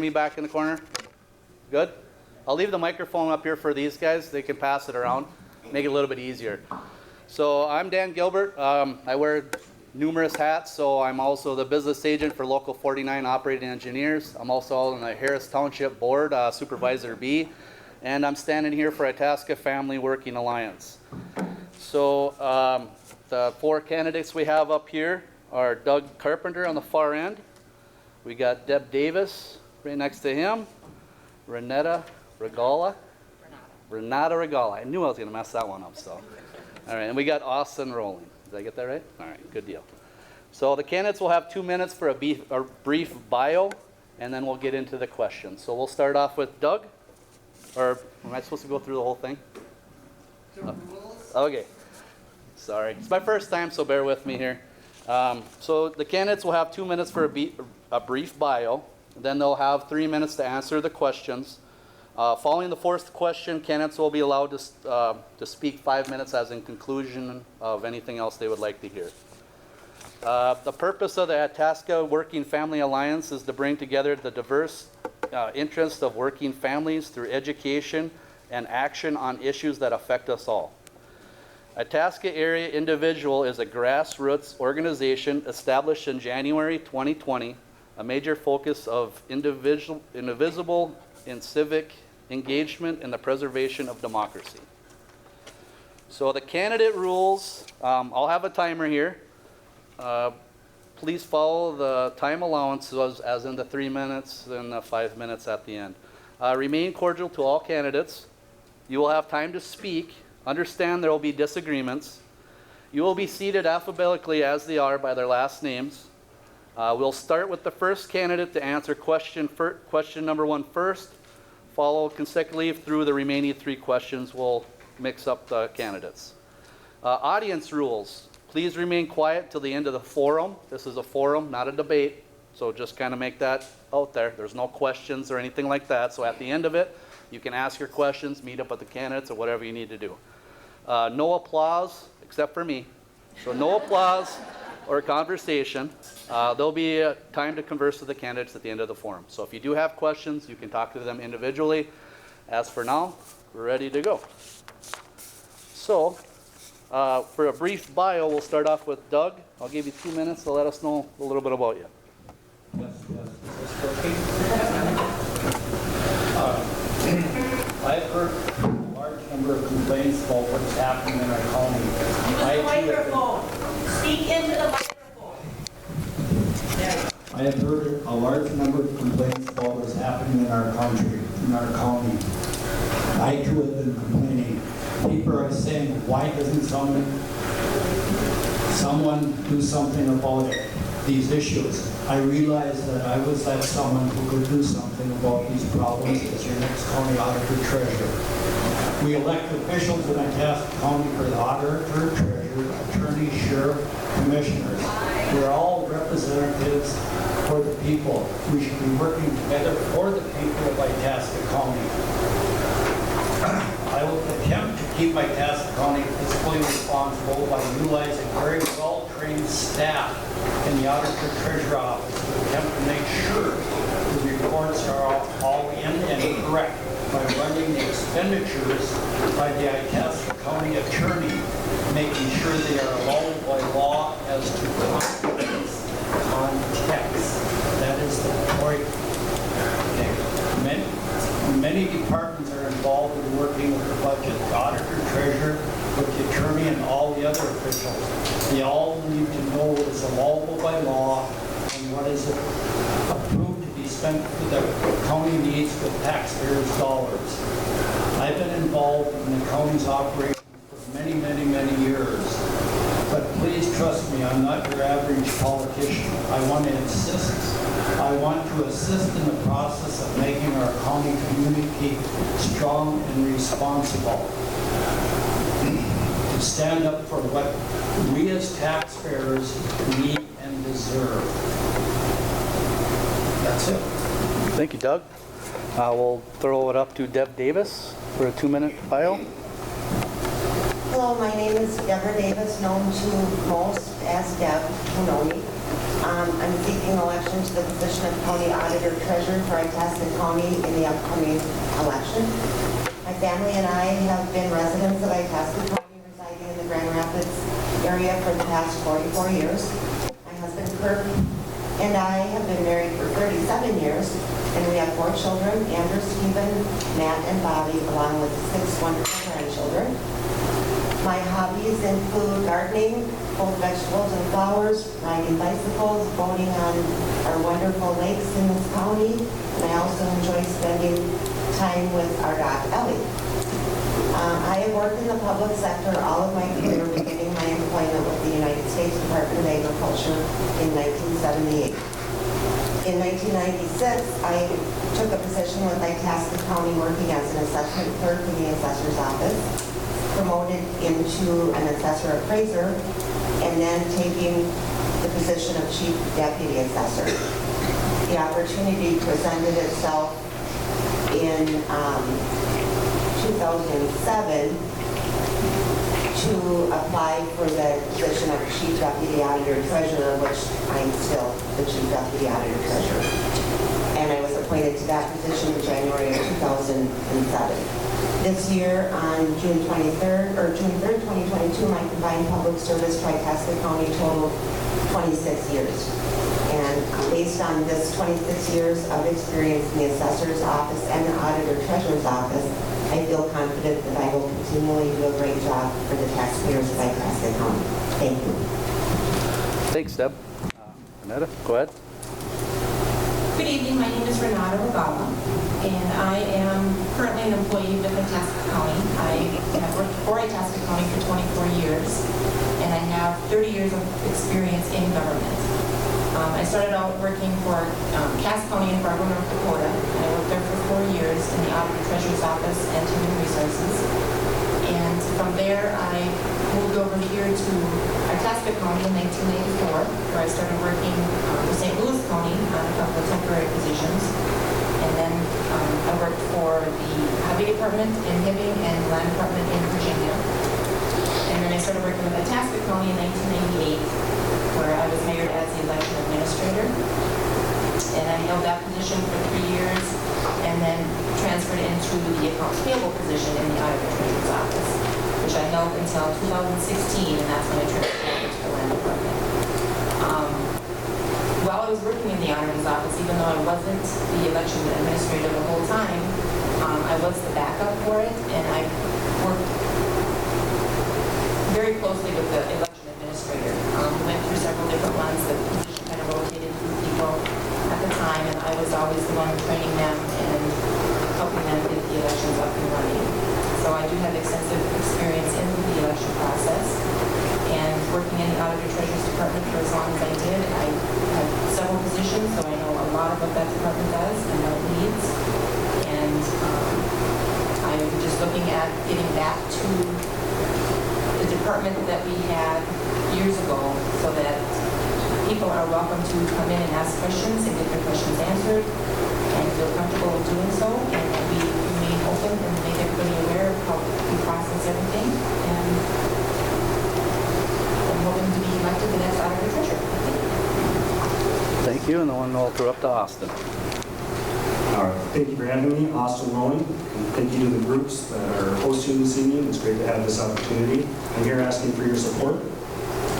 hear me back in the corner? Good? I'll leave the microphone up here for these guys. They can pass it around, make it a little bit easier. So I'm Dan Gilbert. I wear numerous hats, so I'm also the business agent for Local 49 Operating Engineers. I'm also on the Harris Township Board, Supervisor B, and I'm standing here for Itasca Family Working Alliance. So the four candidates we have up here are Doug Carpenter on the far end. We got Deb Davis right next to him. Renata Rogalla. Renata Rogalla. I knew I was going to mess that one up. So, all right, and we got Austin Rohling. Did I get that right? All right, good deal. So the candidates will have 2 minutes for a brief bio, and then we'll get into the questions. So we'll start off with Doug. Or am I supposed to go through the whole thing? Okay. Sorry. It's my first time, so bear with me here. So the candidates will have 2 minutes for a brief bio. Then they'll have 3 minutes to answer the questions. Following the fourth question, candidates will be allowed to speak 5 minutes as in conclusion of anything else they would like to hear. The purpose of the Itasca Working Family Alliance is to bring together the diverse interests of working families through education and action on issues that affect us all. Itasca Area Indivisible is a grassroots organization established in January 2020, a major focus of indivisible in civic engagement and the preservation of democracy. So the candidate rules, I'll have a timer here. Please follow the time allowances as in the 3 minutes and the 5 minutes at the end. Remain cordial to all candidates. You will have time to speak. Understand there will be disagreements. You will be seated alphabetically as they are by their last names. We'll start with the first candidate to answer question number 1 first, follow consecutively through the remaining 3 questions. We'll mix up the candidates. Audience rules. Please remain quiet till the end of the forum. This is a forum, not a debate, so just kind of make that out there. There's no questions or anything like that, so at the end of it, you can ask your questions, meet up with the candidates, or whatever you need to do. No applause, except for me. So no applause or conversation. There'll be a time to converse with the candidates at the end of the forum. So if you do have questions, you can talk to them individually. As for now, we're ready to go. So for a brief bio, we'll start off with Doug. I'll give you 2 minutes to let us know a little bit about you. I've heard a large number of complaints about what's happening in our county. Use the microphone. Speak into the microphone. There. I have heard a large number of complaints about what's happening in our country, in our county. I too have been complaining. People are saying, why doesn't someone do something about it, these issues? I realize that I was that someone who could do something about these problems as your next county auditor treasurer. We elect officials in Itasca County for the auditor, treasurer, attorney, sheriff, commissioners. We're all representatives for the people. We should be working together for the people of Itasca County. I will attempt to keep Itasca County fiscally responsible by utilizing very well-trained staff in the Auditor Treasurer Office to attempt to make sure the reports are all in and correct by running the expenditures by the Itasca County Attorney, making sure they are allowed by law as to context. That is the point. Many departments are involved in working with the budget, the auditor, treasurer, with the attorney, and all the other officials. They all need to know what is allowable by law and what is approved to be spent for the county needs with taxpayers' dollars. I've been involved in the county's operation for many, many, many years. But please trust me, I'm not your average politician. I want to assist in the process of making our county community strong and responsible. To stand up for what we as taxpayers need and deserve. That's it. Thank you, Doug. We'll throw it up to Deb Davis for a 2-minute bio. Hello, my name is Deborah Davis, known to most as Deb, who know me. I'm seeking election to the position of County Auditor Treasurer for Itasca County in the upcoming election. My family and I have been residents of Itasca County, residing in the Grand Rapids area for the past 44 years. My husband Kirk and I have been married for 37 years, and we have 4 children, Andrew, Stephen, Matt, and Bobby, along with 6 wonderful grandchildren. My hobbies include gardening, both vegetables and flowers, riding bicycles, boating on our wonderful lakes in this county, and I also enjoy spending time with our dog, Ellie. I have worked in the public sector all of my career, beginning my employment with the United States Department of Agriculture in 1978. In 1996, I took a position with Itasca County working as an assessment clerk in the assessor's office, promoted into an assessor appraiser, and then taking the position of chief deputy assessor. The opportunity presented itself in 2007 to apply for the position of chief deputy auditor treasurer, which I'm still the chief deputy auditor treasurer. And I was appointed to that position in January of 2007. This year, on June 3rd, 2022, my combined public service for Itasca County totaled 26 years. And based on this 26 years of experience in the assessor's office and the auditor treasurer's office, I feel confident that I will continually do a great job for the taxpayers of Itasca County. Thank you. Thanks, Deb. Renata, go ahead. Good evening, my name is Renata Rogalla, and I am currently an employee with Itasca County. I have worked for Itasca County for 24 years, and I have 30 years of experience in government. I started out working for Cass County in Fargo, North Dakota, and I worked there for 4 years in the Auditor Treasurer's Office and Human Resources. And from there, I moved over here to Itasca County in 1994, where I started working for St. Louis County on a couple of temporary positions. And then I worked for the Highway Department in Hibbing and Land Department in Virginia. And then I started working with Itasca County in 1998, where I was hired as the election administrator. And I held that position for 3 years, and then transferred into the accounts payable position in the Auditor Treasurer's Office, which I held until 2016, and that's when I transferred over to the Land Department. While I was working in the Auditor's Office, even though I wasn't the election administrator the whole time, I was the backup for it, and I worked very closely with the election administrator. We went through several different ones. The position kind of rotated through people at the time, and I was always the one training them and helping them get the elections up and running. So I do have extensive experience in the election process, and working in the Auditor Treasurer's Department for as long as I did, I had several positions, so I know a lot of what that department does and what it needs. And I'm just looking at getting back to the department that we had years ago, so that people are welcome to come in and ask questions and get their questions answered and feel comfortable with doing so, and that we remain open and make everybody aware of how we process everything. And I'm hoping to be elected the next auditor treasurer. Thank you, and the one will throw up to Austin. All right, thank you for having me, Austin Rohling. And thank you to the groups that are hosting this evening. It's great to have this opportunity. I'm here asking for your support.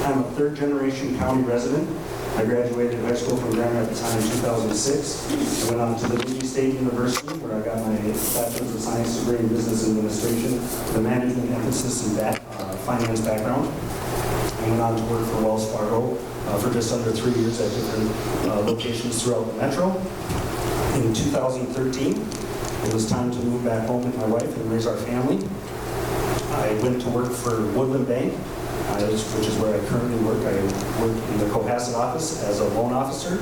I'm a third-generation county resident. I graduated high school from Grand Rapids High in 2006. I went on to the Boise State University, where I got my Bachelor's of Science degree in Business Administration with a management emphasis and finance background. I went on to work for Wells Fargo for just under 3 years at different locations throughout the metro. In 2013, it was time to move back home with my wife and raise our family. I went to work for Woodland Bank, which is where I currently work. I work in the Cohasset office as a loan officer,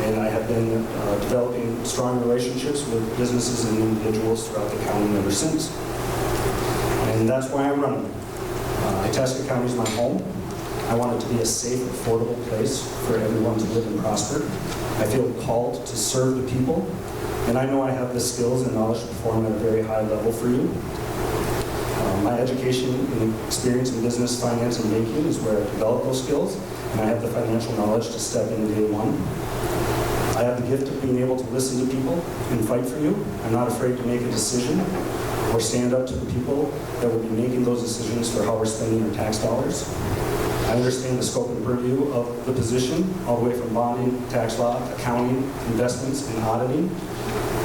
and I have been developing strong relationships with businesses and individuals throughout the county ever since. And that's why I'm running. Itasca County is my home. I want it to be a safe, affordable place for everyone to live and prosper. I feel called to serve the people, and I know I have the skills and knowledge to perform at a very high level for you. My education and experience in business, finance, and banking is where I developed those skills, and I have the financial knowledge to step in day one. I have the gift of being able to listen to people and fight for you. I'm not afraid to make a decision or stand up to the people that will be making those decisions for how we're spending our tax dollars. I understand the scope and purview of the position, all the way from bonding, tax law, accounting, investments, and auditing.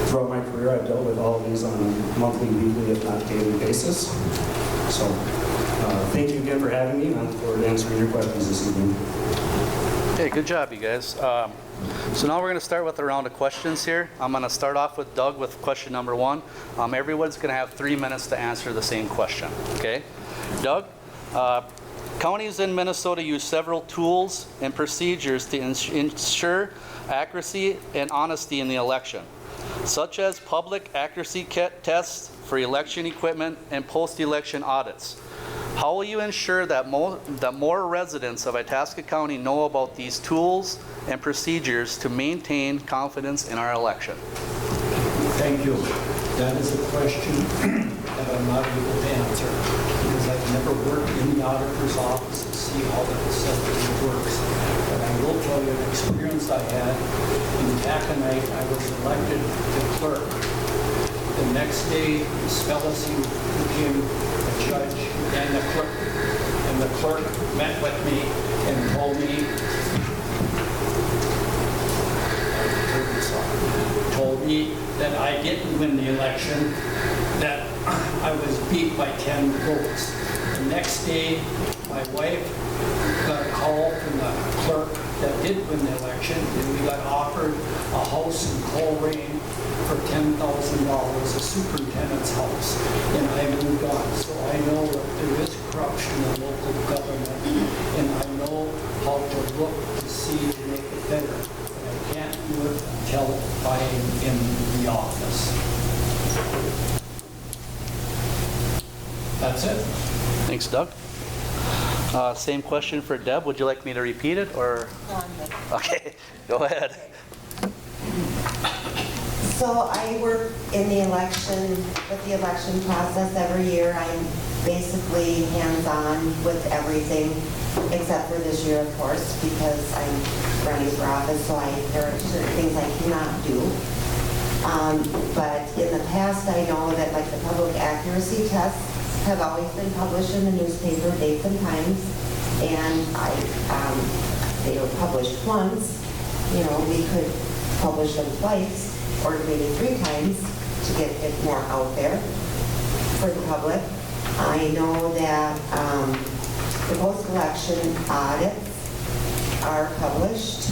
Throughout my career, I've dealt with all of these on a monthly, weekly, if not daily basis. So, thank you again for having me, and I look forward to answering your questions this evening. Okay, good job, you guys. So now we're going to start with a round of questions here. I'm going to start off with Doug with question number 1. Everyone's going to have 3 minutes to answer the same question, okay? Doug, counties in Minnesota use several tools and procedures to ensure accuracy and honesty in the election, such as public accuracy tests for election equipment and post-election audits. How will you ensure that more residents of Itasca County know about these tools and procedures to maintain confidence in our election? Thank you. That is a question that I'm not able to answer because I've never worked in the auditor's office to see how the system works. But I will tell you an experience I had in Taconite. I was elected to clerk. The next day, Spellacy became a judge and the clerk. And the clerk met with me and told me that I didn't win the election, that I was beat by 10 votes. The next day, my wife got a call from the clerk that did win the election, and we got offered a house in Coleraine for $10,000, a superintendent's house, and I moved on. So I know that there is corruption in local government, and I know how to look to see to make it better. But I can't do it until I'm in the office. That's it. Thanks, Doug. Same question for Deb. Would you like me to repeat it, or? Okay, go ahead. So I work in the election, with the election process every year. I'm basically hands-on with everything, except for this year, of course, because I'm running for office, so there are certain things I cannot do. But in the past, I know that like the public accuracy tests have always been published in the newspaper, dates and times, and they were published once. You know, we could publish them twice, or maybe 3 times to get it more out there for the public. I know that the post-election audits are published,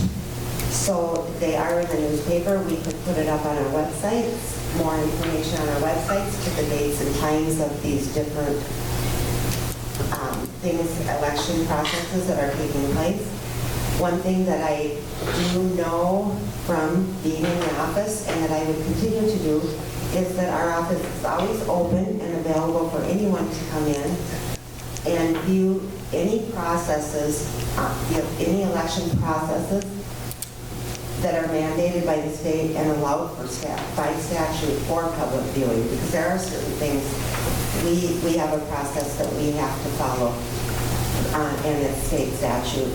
so they are in the newspaper. We could put it up on our websites, more information on our websites with the dates and times of these different things, election processes that are taking place. One thing that I do know from being in the office and that I would continue to do is that our office is always open and available for anyone to come in and view any processes, any election processes that are mandated by the state and allowed for by statute for public viewing, because there are certain things we have a process that we have to follow, and it's state statute.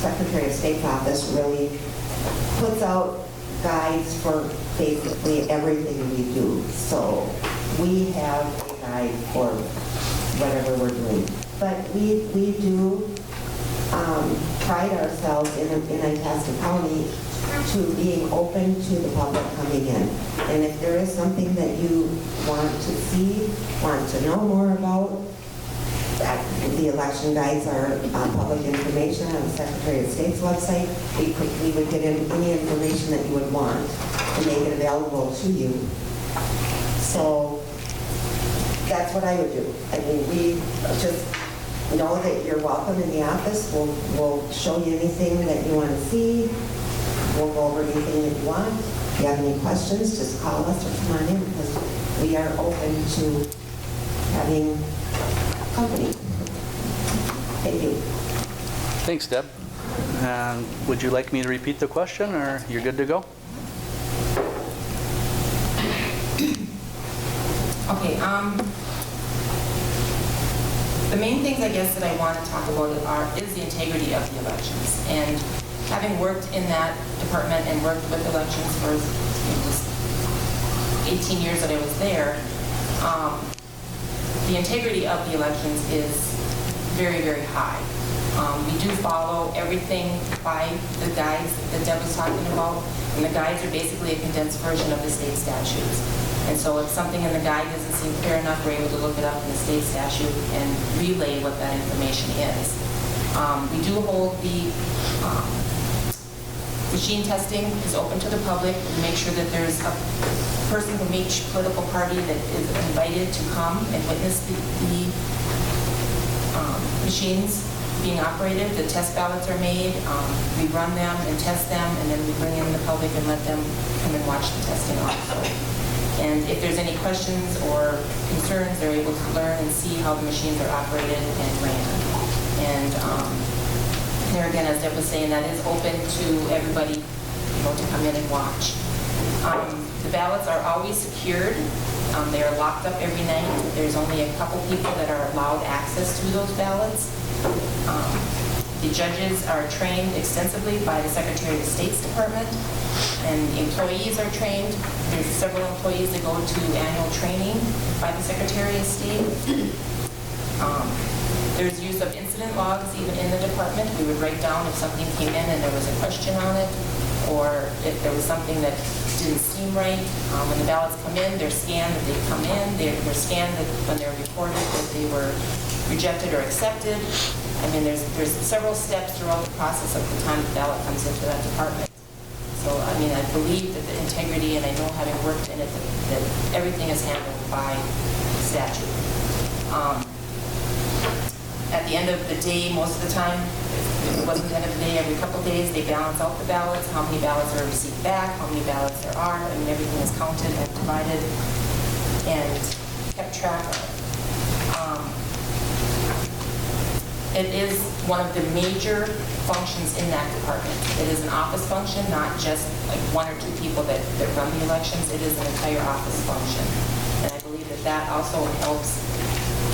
Secretary of State's office really puts out guides for basically everything we do. So we have a guide for whatever we're doing. But we do pride ourselves in Itasca County to being open to the public coming in. And if there is something that you want to see, want to know more about, the election guides are public information on the Secretary of State's website. We would get in any information that you would want and make it available to you. So that's what I would do. I mean, we just know that you're welcome in the office. We'll show you anything that you want to see. We'll go over anything that you want. If you have any questions, just call us or come on in, because we are open to having company. Thank you. Thanks, Deb. And would you like me to repeat the question, or you're good to go? Okay, The main things, I guess, that I want to talk about is the integrity of the elections. And having worked in that department and worked with elections for this 18 years that I was there, the integrity of the elections is very, very high. We do follow everything by the guides that Deb was talking about, and the guides are basically a condensed version of the state statutes. And so if something in the guide doesn't seem clear enough, we're able to look it up in the state statute and relay what that information is. We do hold the machine testing is open to the public. We make sure that there's a person from each political party that is invited to come and witness the machines being operated. The test ballots are made. We run them and test them, and then we bring in the public and let them come and watch the testing also. And if there's any questions or concerns, they're able to learn and see how the machines are operated and ran. And there again, as Deb was saying, that is open to everybody, to come in and watch. The ballots are always secured. They are locked up every night. There's only a couple people that are allowed access to those ballots. The judges are trained extensively by the Secretary of State's Department, and employees are trained. There's several employees that go to annual training by the Secretary of State. There's use of incident logs even in the department. We would write down if something came in and there was a question on it, or if there was something that didn't seem right. When the ballots come in, they're scanned that they come in. They're scanned that when they're reported that they were rejected or accepted. I mean, there's several steps throughout the process of the time the ballot comes into that department. So, I mean, I believe that the integrity, and I know having worked in it, that everything is handled by statute. At the end of the day, most of the time, if it wasn't the end of the day, every couple of days, they balance out the ballots, how many ballots are received back, how many ballots there are. I mean, everything is counted and divided and kept track of. It is one of the major functions in that department. It is an office function, not just like one or two people that run the elections. It is an entire office function. And I believe that that also helps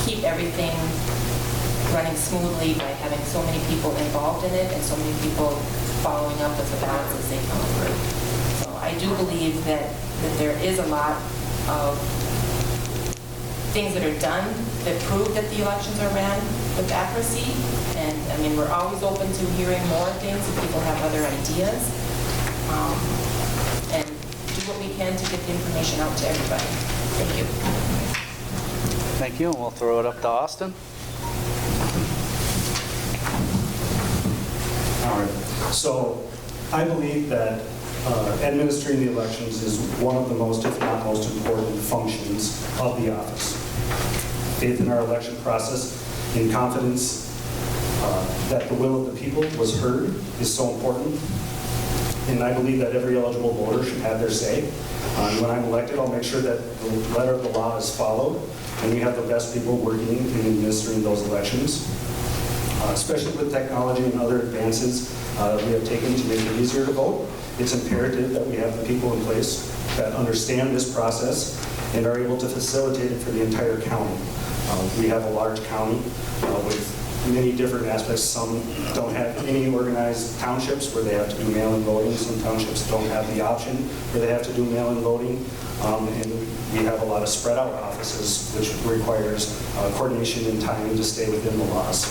keep everything running smoothly by having so many people involved in it and so many people following up with the ballots as they come through. So I do believe that there is a lot of things that are done that prove that the elections are ran with accuracy. And I mean, we're always open to hearing more things if people have other ideas. And do what we can to get the information out to everybody. Thank you. Thank you, and we'll throw it up to Austin. All right. So I believe that administering the elections is one of the most, if not most important functions of the office. Faith in our election process and confidence that the will of the people was heard is so important. And I believe that every eligible voter should have their say. When I'm elected, I'll make sure that the letter of the law is followed, and we have the best people working in administering those elections. Especially with technology and other advances we have taken to make it easier to vote, it's imperative that we have the people in place that understand this process and are able to facilitate it for the entire county. We have a large county with many different aspects. Some don't have any organized townships where they have to do mail-in voting. Some townships don't have the option where they have to do mail-in voting. And we have a lot of spread out offices, which requires coordination and time to stay within the laws.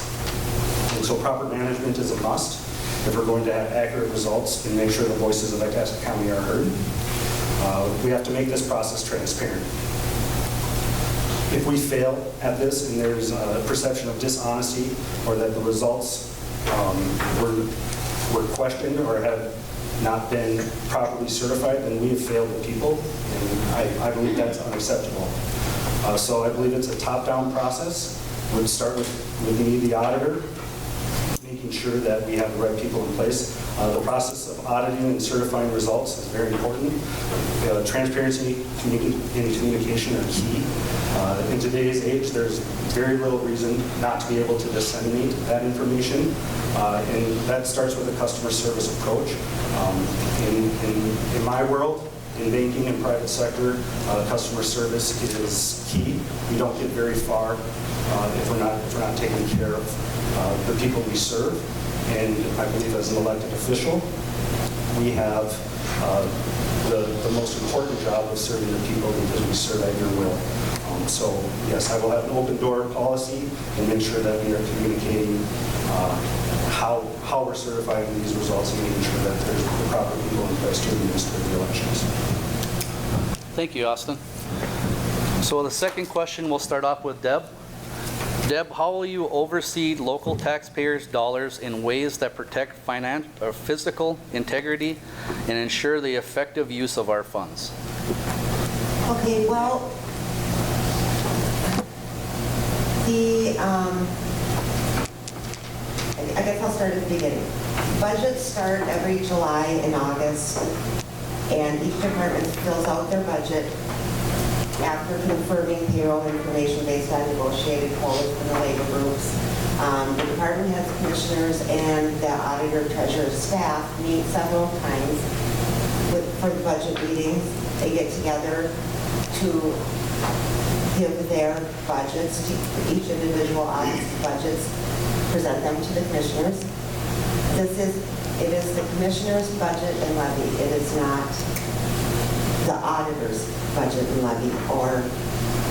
And so proper management is a must if we're going to have accurate results and make sure the voices of Itasca County are heard. We have to make this process transparent. If we fail at this and there's a perception of dishonesty or that the results were questioned or have not been properly certified, then we have failed the people, and I believe that's unacceptable. So I believe it's a top-down process. We'll start with me, the auditor, making sure that we have the right people in place. The process of auditing and certifying results is very important. Transparency and communication are key. In today's age, there's very little reason not to be able to disseminate that information. And that starts with a customer service approach. In my world, In banking and private sector, customer service is key. We don't get very far if we're not taking care of the people we serve. And I believe as an elected official, we have the most important job of serving the people because we serve at your will. So yes, I will have an open door policy and make sure that we are communicating how we're certifying these results and making sure that there's the proper people in place to administer the elections. Thank you, Austin. So the second question, we'll start off with Deb. Deb, how will you oversee local taxpayers' dollars in ways that protect physical integrity and ensure the effective use of our funds? Okay, well, I guess I'll start at the beginning. Budgets start every July and August, and each department fills out their budget after confirming payroll information based on negotiated quotas from the labor groups. The department heads, commissioners, and the auditor, treasurer, staff meet several times for the budget meetings. They get together to give their budgets to each individual audit's budgets, present them to the commissioners. It is the commissioner's budget and levy. It is not the auditor's budget and levy or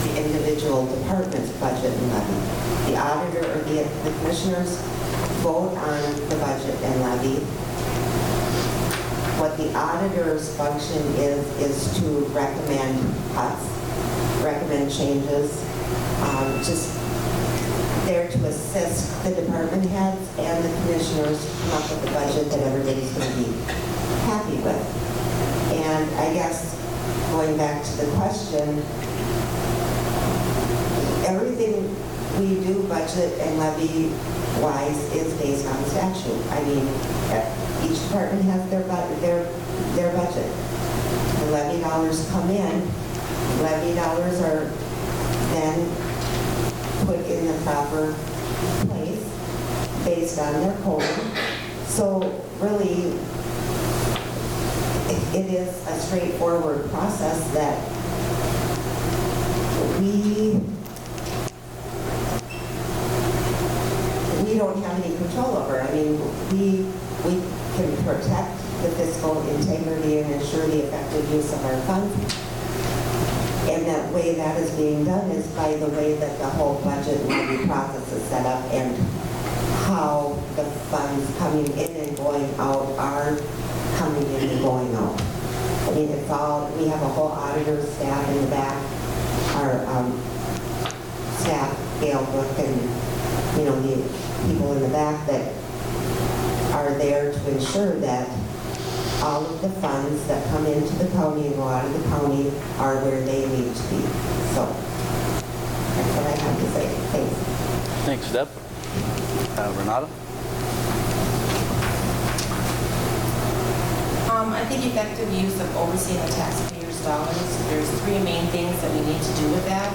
the individual department's budget and levy. The auditor or the commissioners vote on the budget and levy. What the auditor's function is to recommend cuts, recommend changes, just there to assist the department heads and the commissioners to come up with a budget that everybody's going to be happy with. And I guess going back to the question, everything we do budget and levy wise is based on statute. I mean, each department has their budget. The levy dollars come in. Levy dollars are then put in the proper place based on their code. So really, it is a straightforward process that we don't have any control over. I mean, we can protect the fiscal integrity and ensure the effective use of our funds. And that way that is being done is by the way that the whole budget and levy process is set up and how the funds coming in and going out are coming in and going out. I mean, it's all, we have a whole auditor staff in the back, our staff, Gail Brook, and, you know, the people in the back that are there to ensure that all of the funds that come into the county and go out of the county are where they need to be. So that's what I have to say. Thanks. Thanks, Deb. Renata? I think effective use of overseeing the taxpayers' dollars, there's three main things that we need to do with that.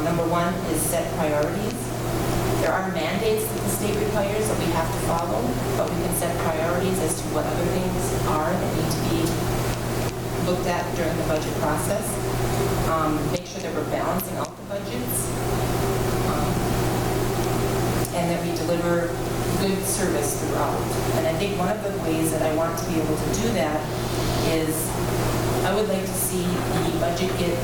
Number one is set priorities. There are mandates that the state requires that we have to follow, but we can set priorities as to what other things are that need to be looked at during the budget process. Make sure that we're balancing out the budgets, and that we deliver good service throughout. And I think one of the ways that I want to be able to do that is I would like to see the budget get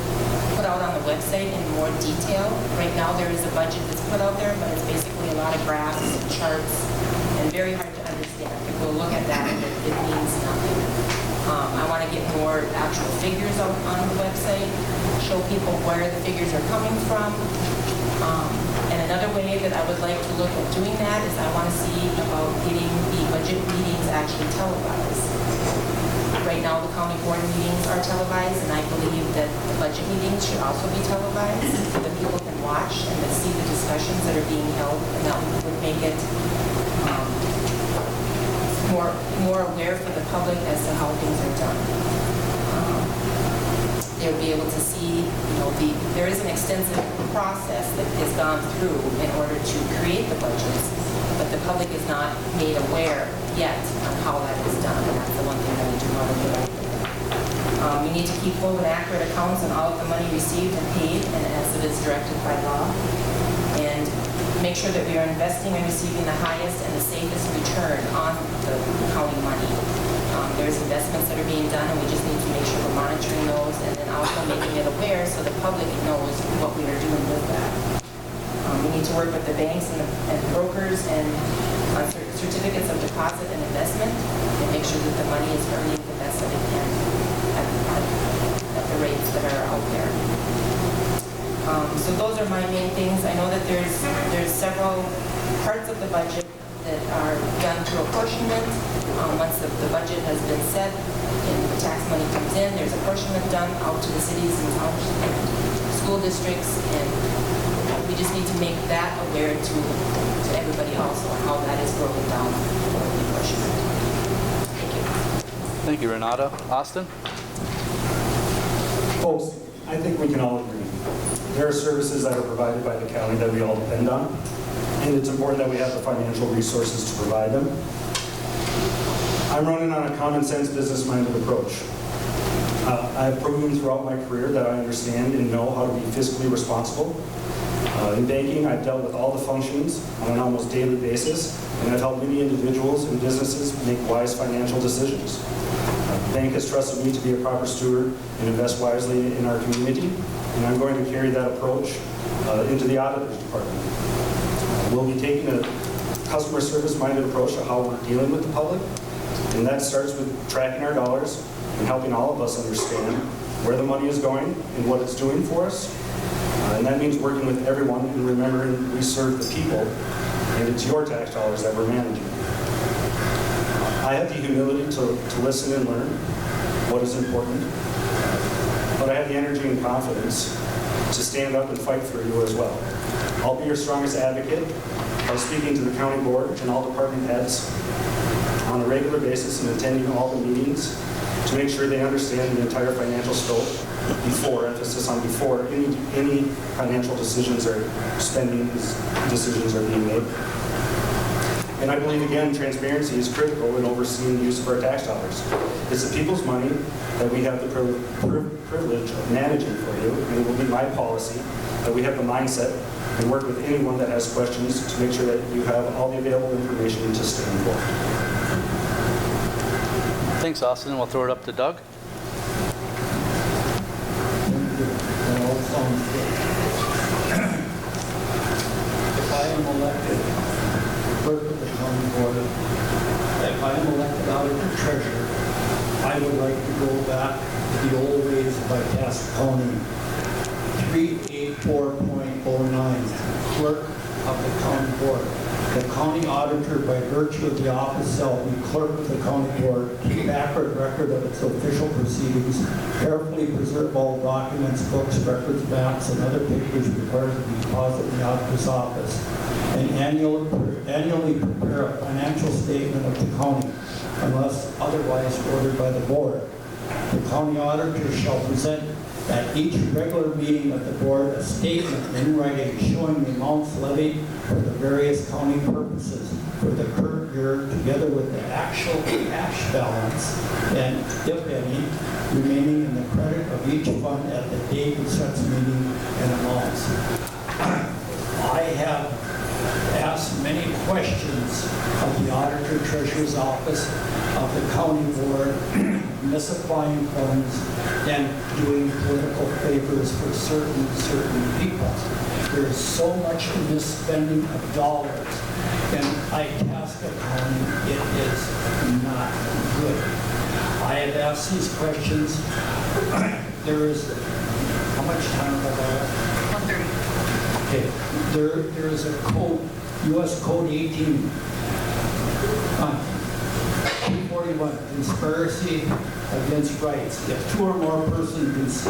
put out on the website in more detail. Right now there is a budget that's put out there, but it's basically a lot of graphs and charts and very hard to understand. People look at that and it means nothing. I want to get more actual figures out on the website, show people where the figures are coming from. And another way that I would like to look at doing that is I want to see about getting the budget meetings actually televised. Right now, the county board meetings are televised, and I believe that the budget meetings should also be televised so that people can watch and see the discussions that are being held, and that would make it more aware for the public as to how things are done. They'll be able to see, you know, there is an extensive process that is gone through in order to create the budgets, but the public is not made aware yet on how that is done, and that's the one thing that we do want to do. We need to keep full and accurate accounts on all of the money received and paid, and as it is directed by law. And make sure that we are investing and receiving the highest and the safest return on the county money. There's investments that are being done, and we just need to make sure we're monitoring those, and then also making it aware so the public knows what we are doing with that. We need to work with the banks and brokers and on certificates of deposit and investment, and make sure that the money is earning the best that it can at the rates that are out there. So those are my main things. I know that there's several parts of the budget that are done through apportionment. Once the budget has been set and the tax money comes in, there's apportionment done out to the cities and townships and school districts, and we just need to make that aware to everybody also on how that is broken down for the apportionment. Thank you. Thank you, Renata. Austin? Folks, I think we can all agree. There are services that are provided by the county that we all depend on, and it's important that we have the financial resources to provide them. I'm running on a common sense, business-minded approach. I've proven throughout my career that I understand and know how to be fiscally responsible. In banking, I've dealt with all the functions on an almost daily basis, and I've helped many individuals and businesses make wise financial decisions. The bank has trusted me to be a proper steward and invest wisely in our community, and I'm going to carry that approach into the auditor's department. We'll be taking a customer service-minded approach to how we're dealing with the public, and that starts with tracking our dollars and helping all of us understand where the money is going and what it's doing for us. And that means working with everyone and remembering we serve the people, and it's your tax dollars that we're managing. I have the humility to listen and learn what is important, but I have the energy and confidence to stand up and fight for you as well. I'll be your strongest advocate by speaking to the county board and all department heads on a regular basis and attending all the meetings to make sure they understand the entire financial scope before, emphasis on before, any financial decisions or spending decisions are being made. And I believe, again, transparency is critical in overseeing the use of our tax dollars. It's the people's money that we have the privilege of managing for you, and it will be my policy that we have the mindset and work with anyone that has questions to make sure that you have all the available information to stand for. Thanks, Austin. We'll throw it up to Doug. That all sounds good. If I am elected clerk of the county board, if I am elected auditor treasurer, I would like to go back to the old ways of Itasca County. 384.09, clerk of the county board. The county auditor, by virtue of the office, shall be clerk of the county board, keep accurate record of its official proceedings, carefully preserve all documents, books, records, maps, and other papers required to be deposited in the auditor's office, and annually prepare a financial statement of the county, unless otherwise ordered by the board. The county auditor shall present at each regular meeting of the board a statement in writing showing the amounts levied for the various county purposes for the current year, together with the actual cash balance and, if any, remaining in the credit of each fund at the date of such meeting and amounts. I have asked many questions of the auditor treasurer's office, of the county board, misapplying funds, and doing political favors for certain people. There is so much misspending of dollars in Itasca County, it is not good. I have asked these questions. There is, how much time have I got? 1:30. Okay, there is a code, U.S. Code 241, conspiracy against rights. If two or more persons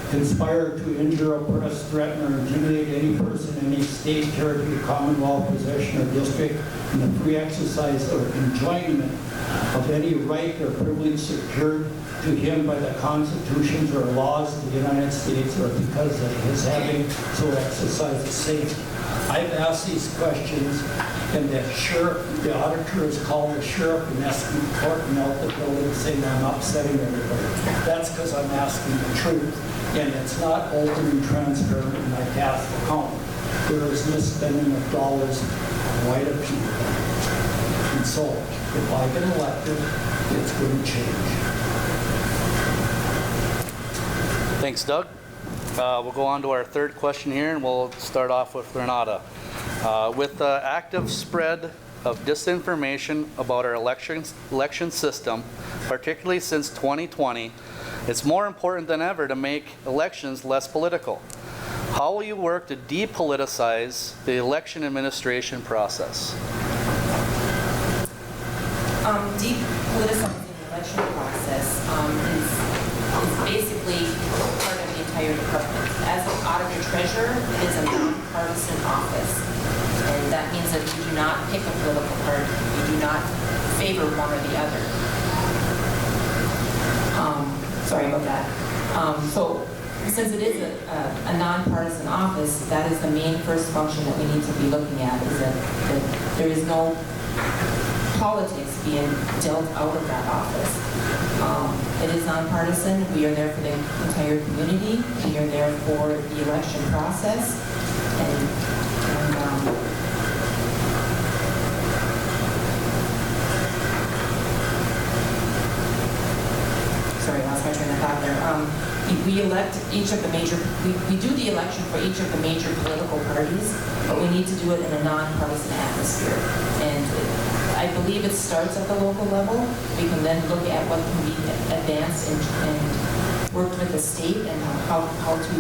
conspire to injure, oppress, threaten, or intimidate any person in any state, territory, commonwealth, possession, or district in the free exercise or enjoyment of any right or privilege secured to him by the constitutions or laws of the United States, or because of his having so exercised the same, I've asked these questions, and the sheriff, the auditor has called the sheriff and asked him to court and out the building saying I'm upsetting everybody. That's because I'm asking the truth, and it's not open and transparent in Itasca County. There is misspending of dollars right up here. And so, if I get elected, it's going to change. Thanks, Doug. We'll go on to our third question here, and we'll start off with Renata. With the active spread of disinformation about our election system, particularly since 2020, it's more important than ever to make elections less political. How will you work to depoliticize the election administration process? Depoliticizing the election process is basically part of the entire department. As an auditor treasurer, it is a nonpartisan office. And that means that you do not pick a political party. You do not favor one or the other. Sorry about that. So since it is a nonpartisan office, that is the main first function that we need to be looking at, is that there is no politics being dealt out of that office. It is nonpartisan. We are there for the entire community. We are there for the election process. Sorry, I lost my train of thought there. We elect each of the major, we do the election for each of the major political parties, but we need to do it in a nonpartisan atmosphere. And I believe it starts at the local level. We can then look at what can be advanced and worked with the state and how to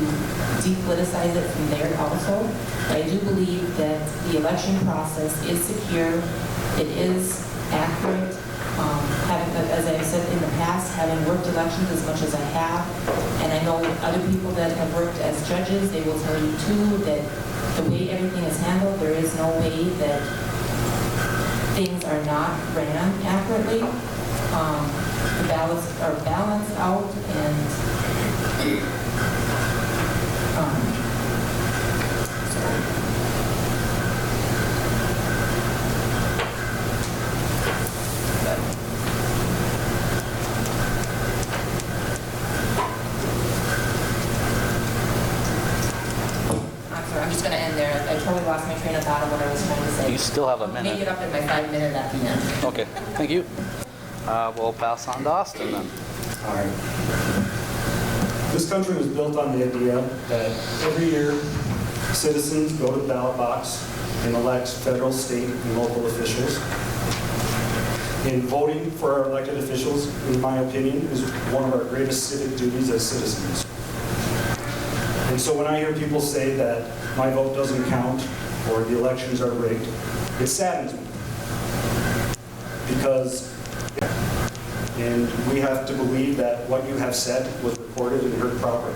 depoliticize it from there also. But I do believe that the election process is secure, it is accurate. As I've said in the past, having worked elections as much as I have, and I know other people that have worked as judges, they will tell you too that the way everything is handled, there is no way that things are not ran accurately. The ballots are balanced out, and sorry. I'm just going to end there. I totally lost my train of thought of what I was trying to say. You still have a Make minute. it up in my 5 minute at the end. Okay, thank you. We'll pass on to Austin then. All right. This country was built on the idea that every year citizens go to the ballot box and elect federal, state, and local officials. And voting for our elected officials, in my opinion, is one of our greatest civic duties as citizens. And so when I hear people say that my vote doesn't count or the elections are rigged, it saddens me. Because, and we have to believe that what you have said was recorded and heard properly.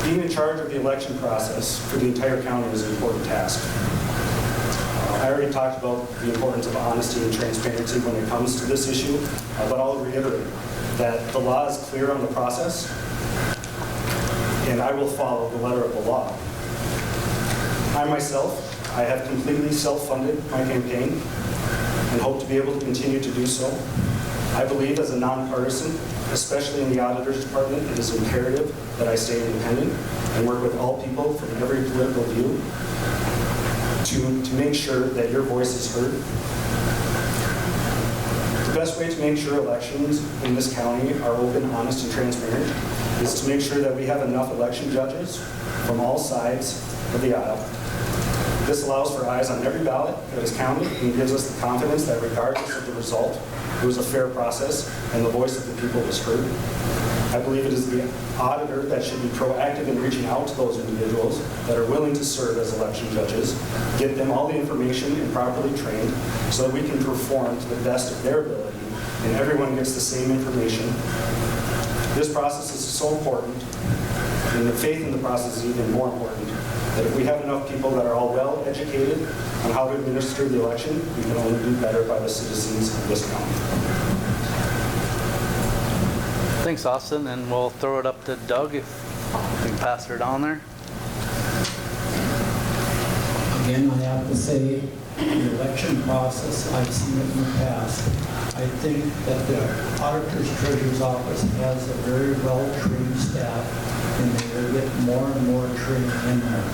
Being in charge of the election process for the entire county is an important task. I already talked about the importance of honesty and transparency when it comes to this issue, but I'll reiterate that the law is clear on the process, and I will follow the letter of the law. I myself, I have completely self-funded my campaign and hope to be able to continue to do so. I believe as a nonpartisan, especially in the auditor's department, it is imperative that I stay independent and work with all people from every political view to make sure that your voice is heard. The best way to make sure elections in this county are open, honest, and transparent is to make sure that we have enough election judges from all sides of the aisle. This allows for eyes on every ballot that is counted and gives us the confidence that regardless of the result, it was a fair process and the voice of the people was heard. I believe it is the auditor that should be proactive in reaching out to those individuals that are willing to serve as election judges, get them all the information and properly trained so that we can perform to the best of their ability and everyone gets the same information. This process is so important, and the faith in the process is even more important, that if we have enough people that are all well educated on how to administer the election, we can only do better by the citizens of this county. Thanks, Austin, and we'll throw it up to Doug if we can pass her down there. Again, I have to say, the election process, I've seen it in the past. I think that the Auditor's Treasurer's Office has a very well-trained staff, and they will get more and more training in there.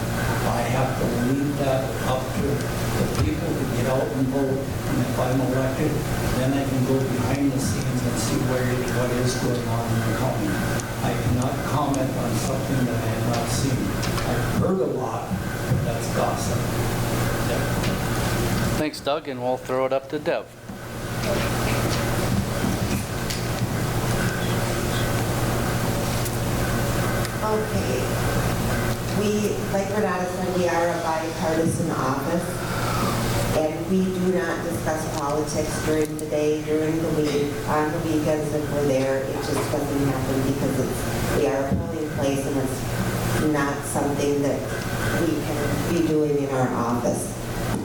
I have to leave that up to the people to get out and vote, and if I'm elected, then I can go behind the scenes and see what is going on in the county. I cannot comment on something that I have not seen. I've heard a lot, but that's gossip. Yeah. Thanks, Doug, and we'll throw it up to Deb. Okay. We, like Renata said, we are a bipartisan office, and we do not discuss politics during the day, during the week, on the weekends if we're there. It just doesn't happen because we are a polling place, and it's not something that we can be doing in our office.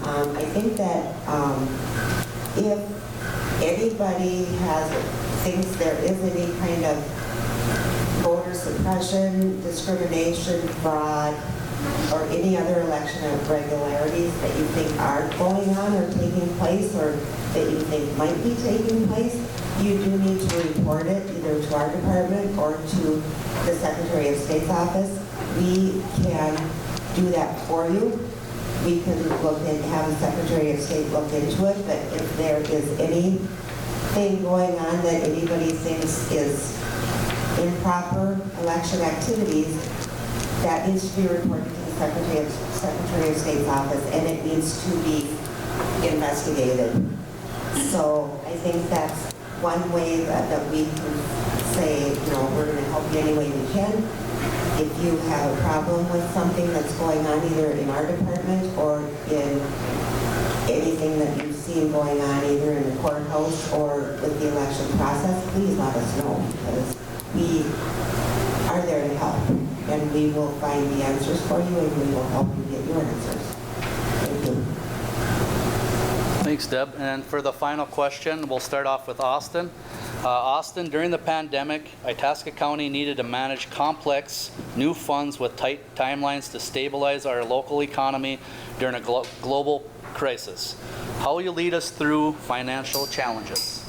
I think that if anybody thinks there is any kind of voter suppression, discrimination, fraud, or any other election irregularities that you think are going on or taking place, or that you think might be taking place, you do need to report it either to our department or to the Secretary of State's office. We can do that for you. We can look and have the Secretary of State look into it, but if there is anything going on that anybody thinks is improper election activities, that needs to be reported to the Secretary of State's office, and it needs to be investigated. So I think that's one way that we can say, we're going to help you any way we can. If you have a problem with something that's going on either in our department or in anything that you've seen going on either in the courthouse or with the election process, please let us know, because we are there to help, and we will find the answers for you, and we will help you get your answers. Thank you. Thanks, Deb. And for the final question, we'll start off with Austin. Austin, during the pandemic, Itasca County needed to manage complex new funds with tight timelines to stabilize our local economy during a global crisis. How will you lead us through financial challenges?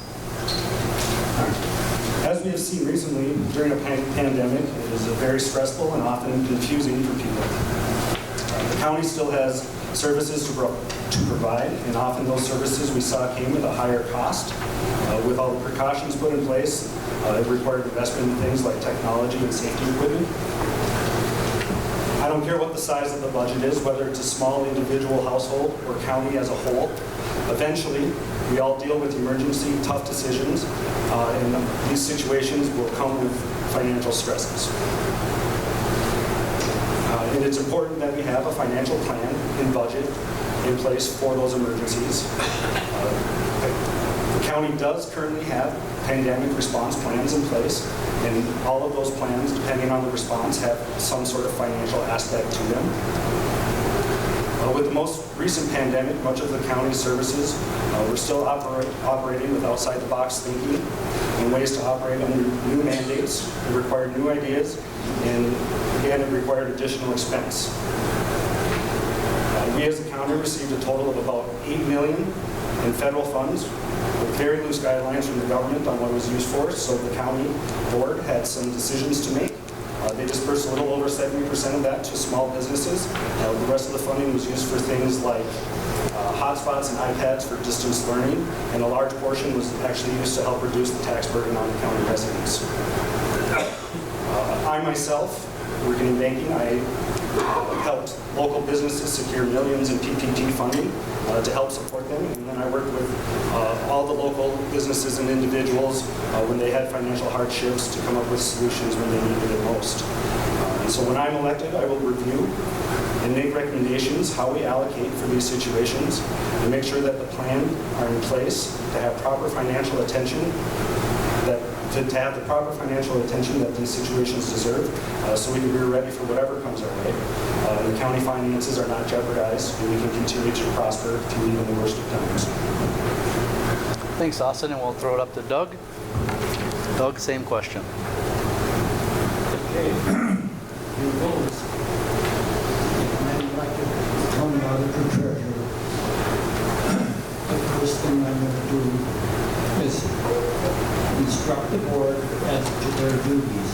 As we have seen recently, during a pandemic, it is very stressful and often confusing for people. The county still has services to provide, and often those services we saw came with a higher cost. With all the precautions put in place, it required investment in things like technology and safety equipment. I don't care what the size of the budget is, whether it's a small individual household or county as a whole. Eventually, we all deal with emergency, tough decisions, and these situations will come with financial stresses. And it's important that we have a financial plan and budget in place for those emergencies. The county does currently have pandemic response plans in place, and all of those plans, depending on the response, have some sort of financial aspect to them. With the most recent pandemic, much of the county's services were still operating with outside-the-box thinking and ways to operate under new mandates. It required new ideas, and again, it required additional expense. We as a county received a total of about $8 million in federal funds, with very loose guidelines from the government on what it was used for, so the county board had some decisions to make. They dispersed a little over 70% of that to small businesses. The rest of the funding was used for things like hotspots and iPads for distance learning, and a large portion was actually used to help reduce the tax burden on the county residents. I myself, working in banking, I helped local businesses secure millions in PPP funding to help support them, and then I worked with all the local businesses and individuals when they had financial hardships to come up with solutions when they needed it most. And so when I'm elected, I will review and make recommendations how we allocate for these situations and make sure that the plan are in place to have proper financial attention, to have the proper financial attention that these situations deserve, so we can be ready for whatever comes our way. The county finances are not jeopardized, and we can continue to prosper through even the worst of times. Thanks, Austin, and we'll throw it up to Doug. Doug, same question. Okay. Your votes. If I'm elected as county auditor auditor treasurer, the first thing I'm going to do is instruct the board as to their duties.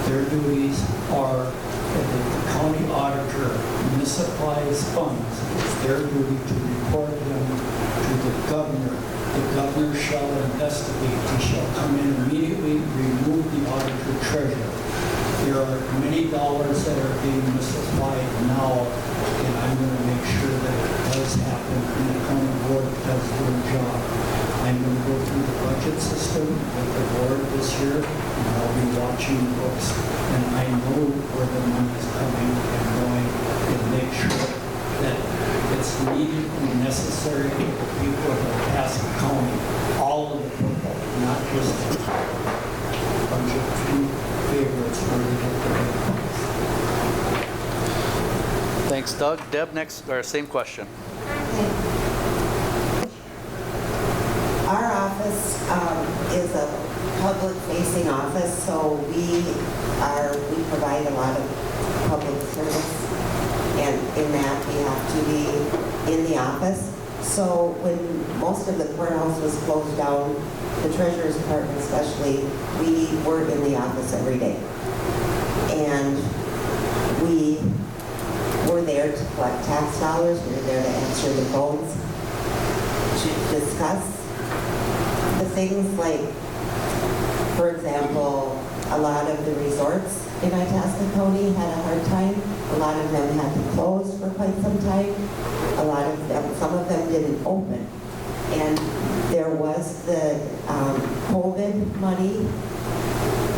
Their duties are that if the county auditor misapplies funds, it's their duty to report them to the governor. The governor shall investigate. He shall come in immediately, remove the auditor treasurer. There are many dollars that are being misapplied now, and I'm going to make sure that it does happen and the county board does their job. I'm going to go through the budget system with the board this year, and I'll be watching books, and I know where the money is coming and going, and make sure that it's needed and necessary for the people of Itasca County, all of the people, not just a bunch of few favorites where they get the big bucks. Thanks, Doug. Deb, next, or same question. Our office is a public-facing office, so we provide a lot of public service, and in that we have to be in the office. So when most of the courthouse was closed down, the treasurer's department especially, we were in the office every day. And we were there to collect tax dollars, we were there to answer the phones, to discuss the things like, for example, a lot of the resorts in Itasca County had a hard time. A lot of them had to close for quite some time. A lot of them, some of them didn't open. And there was the COVID money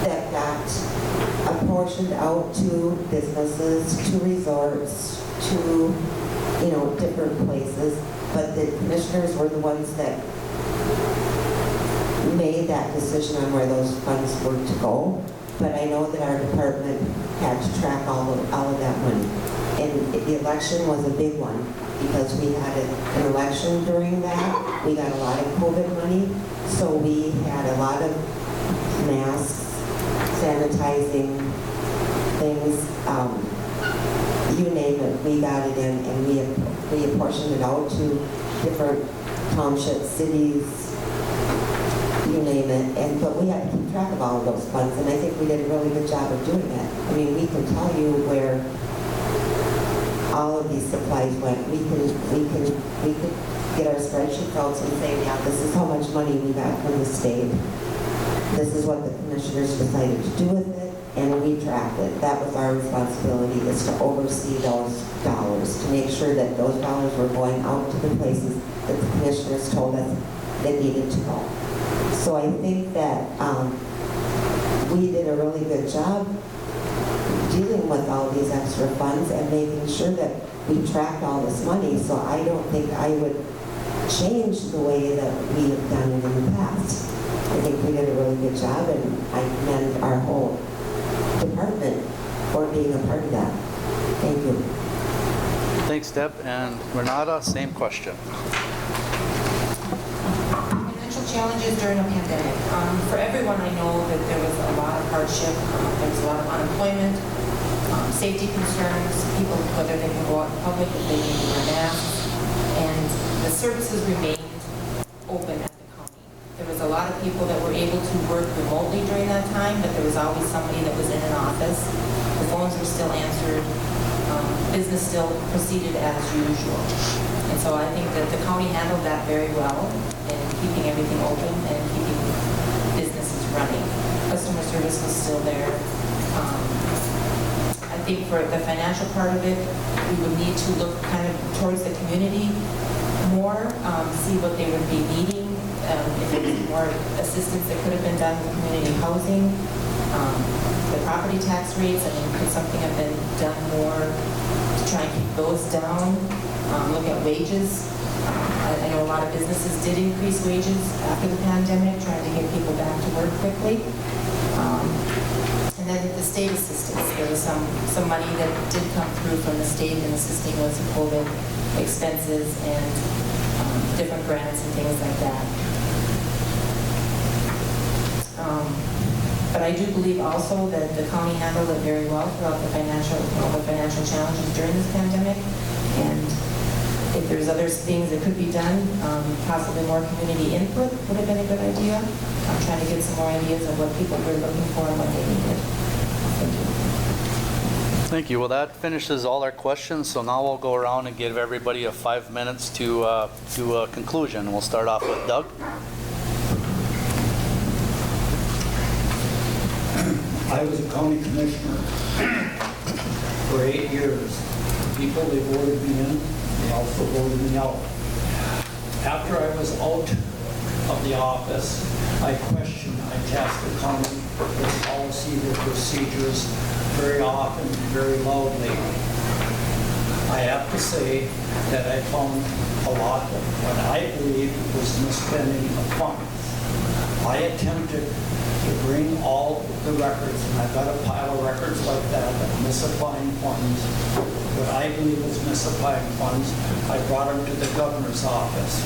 that got apportioned out to businesses, to resorts, to, different places. But the commissioners were the ones that made that decision on where those funds were to go. But I know that our department had to track all of that money. And the election was a big one because we had an election during that. We got a lot of COVID money. So we had a lot of masks, sanitizing things, you name it, we got it in, and we apportioned it out to different townships, cities, you name it, but we had to keep track of all of those funds, and I think we did a really good job of doing that. I mean, we can tell you where all of these supplies went. We could get our spreadsheet out and say, yeah, this is how much money we got from the state. This is what the commissioners decided to do with it, and we tracked it. That was our responsibility, is to oversee those dollars, to make sure that those dollars were going out to the places that the commissioners told us they needed to go. So I think that we did a really good job dealing with all these extra funds and making sure that we tracked all this money. So I don't think I would change the way that we have done it in the past. I think we did a really good job, and I commend our whole department for being a part of that. Thank you. Thanks, Deb. And Renata, same question. Financial challenges during a pandemic. For everyone, I know that there was a lot of hardship. There was a lot of unemployment, safety concerns, people, whether they can go out in public, if they need to wear masks, and the services remained open at the county. There was a lot of people that were able to work remotely during that time, but there was always somebody that was in an office. The phones were still answered. Business still proceeded as usual. And so I think that the county handled that very well in keeping everything open and keeping businesses running. Customer service was still there. I think for the financial part of it, we would need to look kind of towards the community more, see what they would be needing, if there was more assistance that could have been done with community housing, the property tax rates. I mean, could something have been done more to try and keep those down? Look at wages. I know a lot of businesses did increase wages after the pandemic, trying to get people back to work quickly. And then the state assistance, there was some money that did come through from the state in assisting with COVID expenses and different grants and things like that. But I do believe also that the county handled it very well throughout the financial challenges during this pandemic. And If there's other things that could be done, possibly more community input would have been a good idea. I'm trying to get some more ideas of what people were looking for and what they needed. Thank you. Thank you. Well, that finishes all our questions, so now we'll go around and give everybody a 5 minutes to a conclusion. We'll start off with Doug. I was a county commissioner for 8 years. People, they voted me in, they also voted me out. After I was out of the office, I questioned Itasca County, their policy, their procedures, very often, very loudly. I have to say that I found a lot of what I believe was misspending of funds. I attempted to bring all the records, and I've got a pile of records like that, of misapplying funds. What I believe is misapplying funds, I brought them to the governor's office.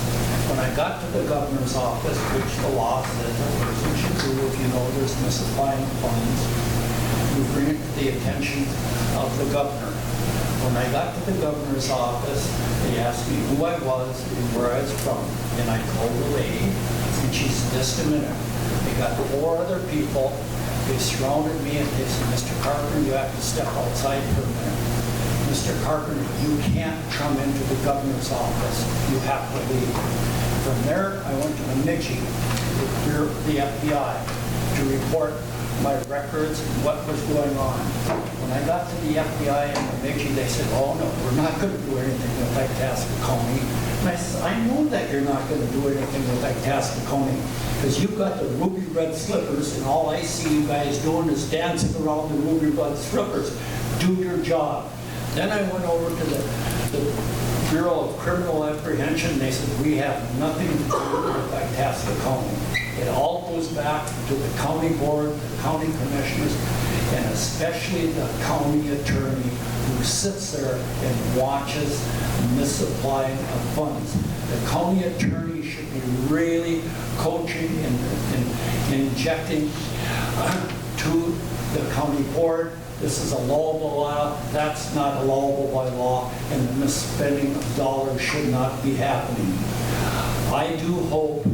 When I got to the governor's office, which the law says a person should do if you know there's misapplying funds, you bring it to the attention of the governor. When I got to the governor's office, they asked me who I was and where I was from, and I told the lady, and she said, just a minute. They got 4 other people, they surrounded me and they said, Mr. Carpenter, you have to step outside for a minute. Mr. Carpenter, you can't come into the governor's office. You have to leave. From there, I went to Bemidji, the FBI, to report my records and what was going on. When I got to the FBI in Bemidji, they said, oh no, we're not going to do anything with Itasca County. And I said, I know that you're not going to do anything with Itasca County because you've got the ruby red slippers and all I see you guys doing is dancing around the ruby red slippers. Do your job. Then I went over to the Bureau of Criminal Apprehension. They said, we have nothing to do with Itasca County. It all goes back to the county board, the county commissioners, and especially the county attorney who sits there and watches misapplying of funds. The county attorney should be really coaching and injecting to the county board. This is a allowable law. That's not allowable by law, and the misspending of dollars should not be happening. I do hope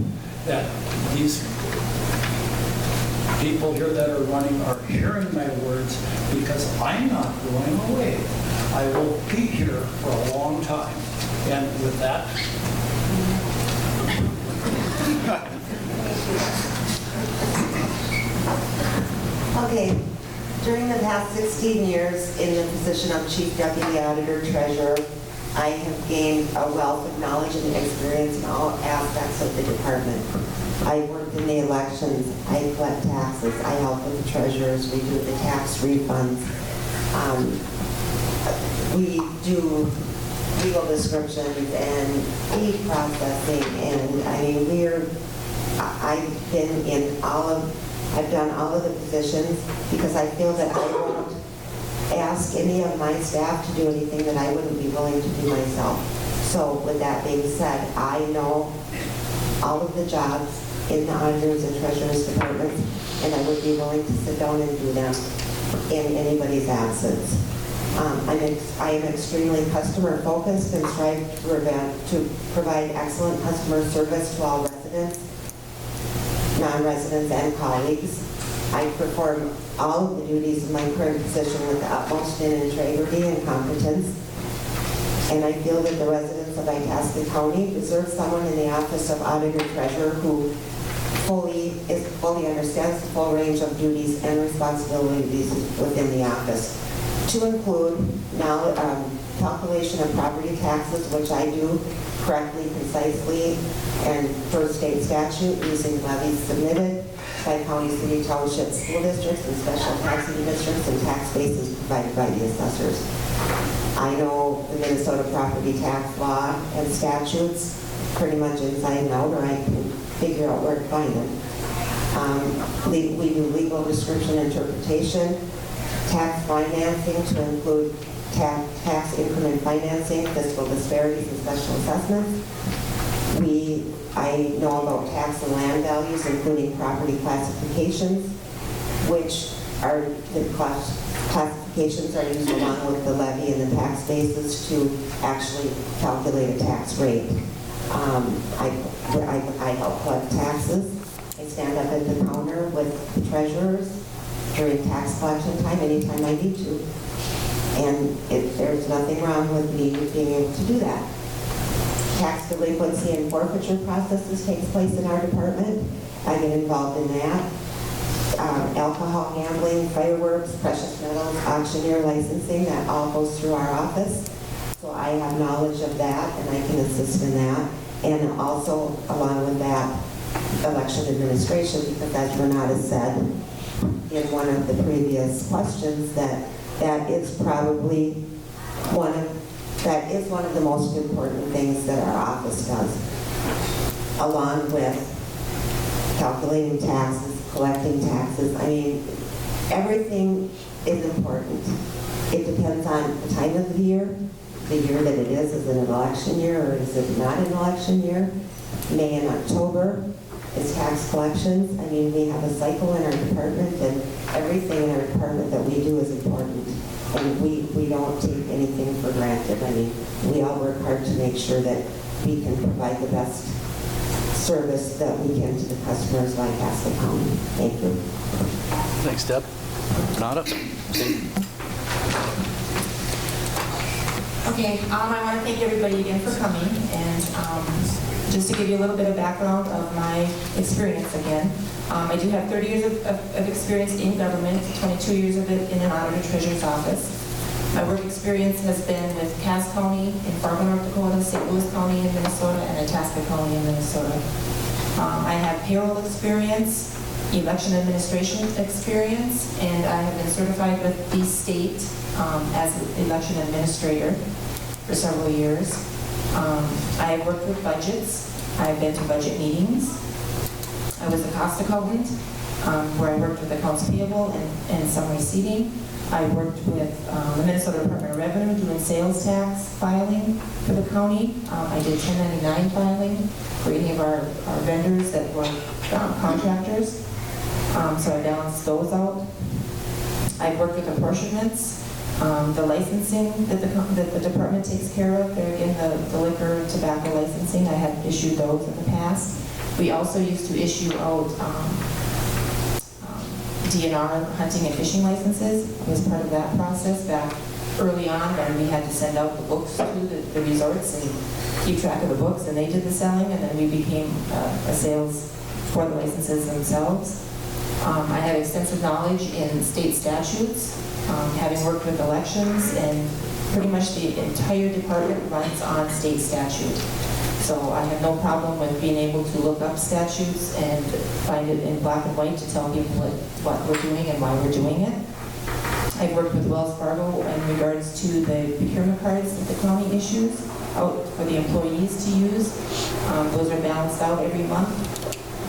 that these people here that are running are hearing my words because I'm not going away. I will be here for a long time. And with that, Okay, during the past 16 years in the position of Chief Deputy Auditor Treasurer, I have gained a wealth of knowledge and experience in all aspects of the department. I worked in the elections, I collect taxes, I help with the treasurers, we do the tax refunds. We do legal descriptions and fee processing, and I mean, I've done all of the positions because I feel that I won't ask any of my staff to do anything that I wouldn't be willing to do myself. So with that being said, I know all of the jobs in the auditors and treasurers departments, and I would be willing to sit down and do them in anybody's absence. I am extremely customer focused and strive to provide excellent customer service to all residents, non-residents, and colleagues. I perform all of the duties of my current position with the utmost in integrity and competence. And I feel that the residents of Itasca County deserve someone in the office of Auditor Treasurer who fully understands the full range of duties and responsibilities within the office, to include calculation of property taxes, which I do correctly, concisely, and per state statute using levies submitted by county, city, township, school districts, and special taxing districts, and tax bases provided by the assessors. I know the Minnesota property tax law and statutes pretty much inside and out, or I can figure out where to find them. We do legal description interpretation, tax financing to include tax increment financing, fiscal disparities, and special assessments. I know about tax and land values, including property classifications, which are the classifications classifications are used along with the levy and the tax basis to actually calculate a tax rate. I help collect taxes. I stand up at the counter with the treasurers during tax collection time, anytime I need to. And there's nothing wrong with me being able to do that. Tax delinquency and forfeiture processes takes place in our department. I get involved in that. Alcohol, gambling, fireworks, precious metals, auctioneer licensing, that all goes through our office. So I have knowledge of that and I can assist in that. And also, along with that, election administration, because as Renata said in one of the previous questions, that is probably one of the most important things that our office does, along with calculating taxes, collecting taxes. I mean, everything is important. It depends on the time of the year that it is it an election year or is it not an election year? May and October is tax collections. I mean, we have a cycle in our department, and everything in our department that we do is important. And we don't take anything for granted. I mean, we all work hard to make sure that we can provide the best service that we can to the customers of Itasca County. Thank you. Thanks, Deb. Renata? Okay, I want to thank everybody again for coming, and just to give you a little bit of background of my experience again. I do have 30 years of experience in government, 22 years of it in an auditor treasurer's office. My work experience has been with Cass County in Fargo, North Dakota, St. Louis County in Minnesota, and Itasca County in Minnesota. I have payroll experience, election administration experience, and I have been certified with the state as an election administrator for several years. I have worked with budgets. I've been to budget meetings. I was a cost accountant where I worked with accounts payable and some receiving. I worked with the Minnesota Department of Revenue doing sales tax filing for the county. I did 1099 filing for any of our vendors that were contractors. So I balanced those out. I've worked with apportionments. The licensing that the department takes care of, there again, the liquor, tobacco licensing, I have issued those in the past. We also used to issue out DNR hunting and fishing licenses. I was part of that process back early on when we had to send out the books to the resorts and keep track of the books, and they did the selling, and then we became a sales for the licenses themselves. I have extensive knowledge in state statutes, having worked with elections, and pretty much the entire department runs on state statute. So I have no problem with being able to look up statutes and find it in black and white to tell people what we're doing and why we're doing it. I've worked with Wells Fargo in regards to the procurement cards that the county issues out for the employees to use. Those are balanced out every month.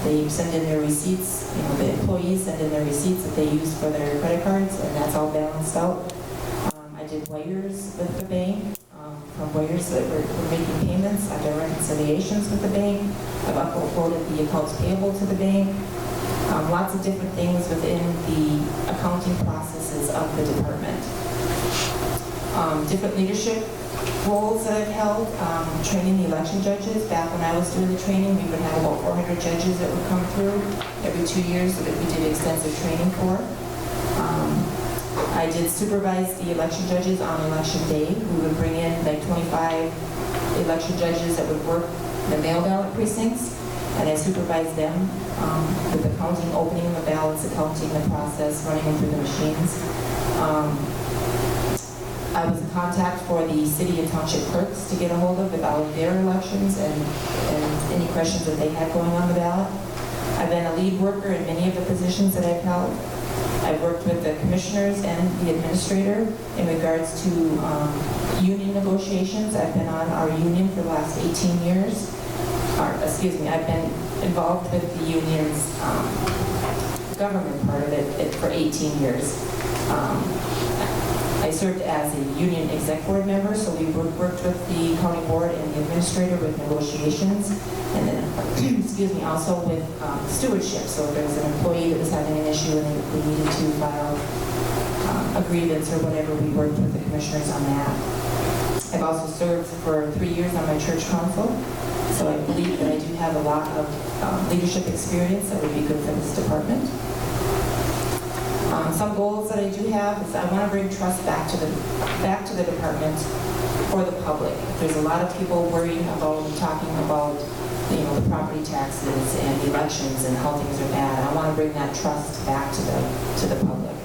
They send in their receipts, the employees send in their receipts that they use for their credit cards, and that's all balanced out. I did wires with the bank, from wires that were making payments. I've done reconciliations with the bank. I've uploaded the accounts payable to the bank. Lots of different things within the accounting processes of the department. Different leadership roles that I've held, training the election judges. Back when I was doing the training, we would have about 400 judges that would come through every 2 years that we did extensive training for. I did supervise the election judges on election day. We would bring in like 25 election judges that would work the mail ballot precincts, and I supervised them with the counting, opening the ballots, the counting, the process, running them through the machines. I was a contact for the city and township clerks to get a hold of about their elections and any questions that they had going on the ballot. I've been a lead worker in many of the positions that I've held. I've worked with the commissioners and the administrator in regards to union negotiations. I've been on our union for the last 18 years. I've been involved with the union's government part of it for 18 years. I served as a union exec board member, so we worked with the county board and the administrator with negotiations, and then, also with stewardship. So if there was an employee that was having an issue and they needed to file a grievance or whatever, we worked with the commissioners on that. I've also served for 3 years on my church council, so I believe that I do have a lot of leadership experience that would be good for this department. Some goals that I do have is I want to bring trust back to the department for the public. There's a lot of people worrying about talking about the property taxes and elections and how things are bad. I want to bring that trust back to the public.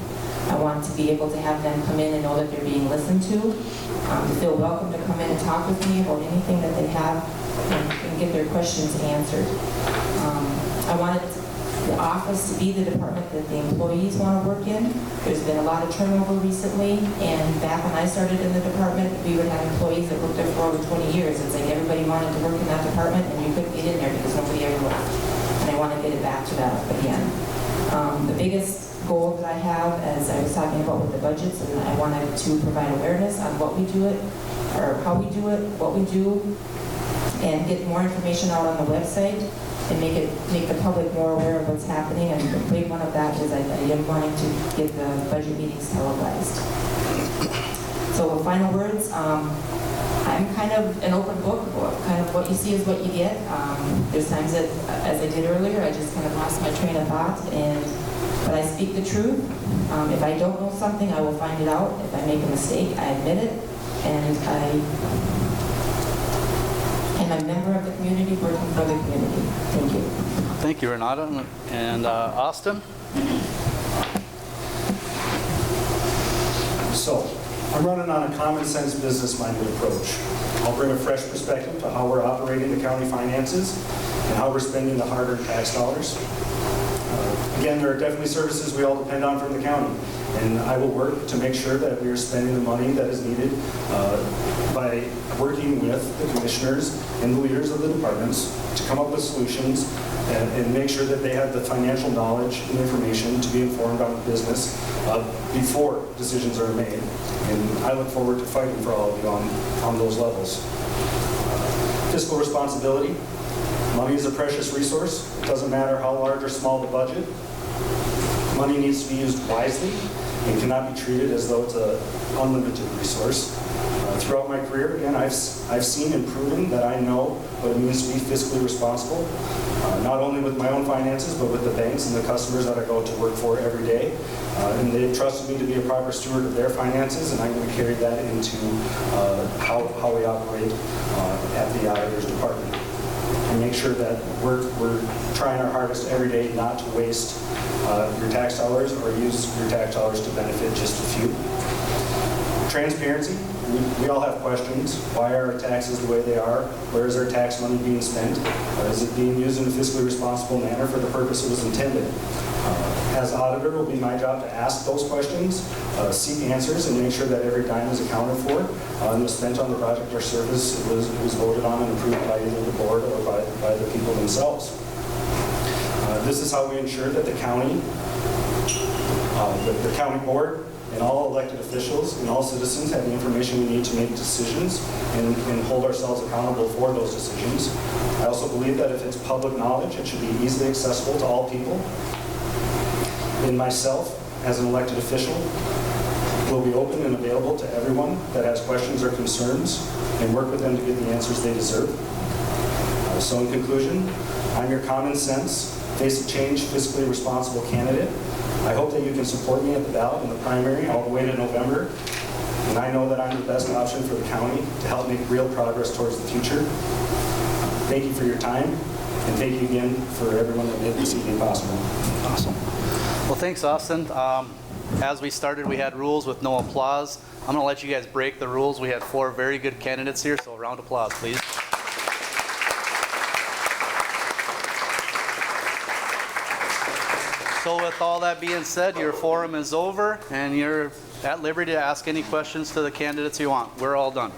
I want to be able to have them come in and know that they're being listened to feel welcome to come in and talk with me about anything that they have and get their questions answered. I wanted the office to be the department that the employees want to work in. There's been a lot of turnover recently, and back when I started in the department, we would have employees that worked there for over 20 years. It's like everybody wanted to work in that department, and you couldn't get in there because nobody ever left. And I want to get it back to that again. The biggest goal that I have, as I was talking about with the budgets, and I wanted to provide awareness on what we do it, or how we do it, what we do, and get more information out on the website and make the public more aware of what's happening. And the big one of that is I am wanting to get the budget meetings televised. So the final words, I'm kind of an open book. Kind of what you see is what you get. There's times that, as I did earlier, I just kind of lost my train of thought, but I speak the truth. If I don't know something, I will find it out. If I make a mistake, I admit it, and I'm a member of the community working for the community. Thank you. Thank you, Renata. And Austin? So, I'm running on a common sense, business-minded approach. I'll bring a fresh perspective to how we're operating the county finances and how we're spending the hard-earned tax dollars. Again, there are definitely services we all depend on from the county, and I will work to make sure that we are spending the money that is needed by working with the commissioners and the leaders of the departments to come up with solutions and make sure that they have the financial knowledge and information to be informed on the business before decisions are made. And I look forward to fighting for all of you on those levels. Fiscal responsibility. Money is a precious resource. It doesn't matter how large or small the budget. Money needs to be used wisely and cannot be treated as though it's an unlimited resource. Throughout my career, again, I've seen and proven that I know what it means to be fiscally responsible, not only with my own finances, but with the banks and the customers that I go to work for every day. And they've trusted me to be a proper steward of their finances, and I'm going to carry that into how we operate at the auditor's department. And make sure that we're trying our hardest every day not to waste your tax dollars or use your tax dollars to benefit just a few. Transparency. We all have questions. Why are our taxes the way they are? Where is our tax money being spent? Is it being used in a fiscally responsible manner for the purpose it was intended? As auditor, it will be my job to ask those questions, seek answers, and make sure that every dime is accounted for and was spent on the project or service it was voted on and approved by either the board or by the people themselves. This is how we ensure that the county board and all elected officials and all citizens have the information we need to make decisions and hold ourselves accountable for those decisions. I also believe that if it's public knowledge, it should be easily accessible to all people. And myself, as an elected official, will be open and available to everyone that has questions or concerns and work with them to get the answers they deserve. So in conclusion, I'm your common sense, face of change, fiscally responsible candidate. I hope that you can support me at the ballot in the primary all the way to November. And I know that I'm the best option for the county to help make real progress towards the future. Thank you for your time, and thank you again for everyone that made this evening possible. Awesome. Well, thanks, Austin. As we started, we had rules with no applause. I'm going to let you guys break the rules. We had 4 very good candidates here, so a round of applause, please. So with all that being said, your forum is over, and you're at liberty to ask any questions to the candidates you want. We're all done.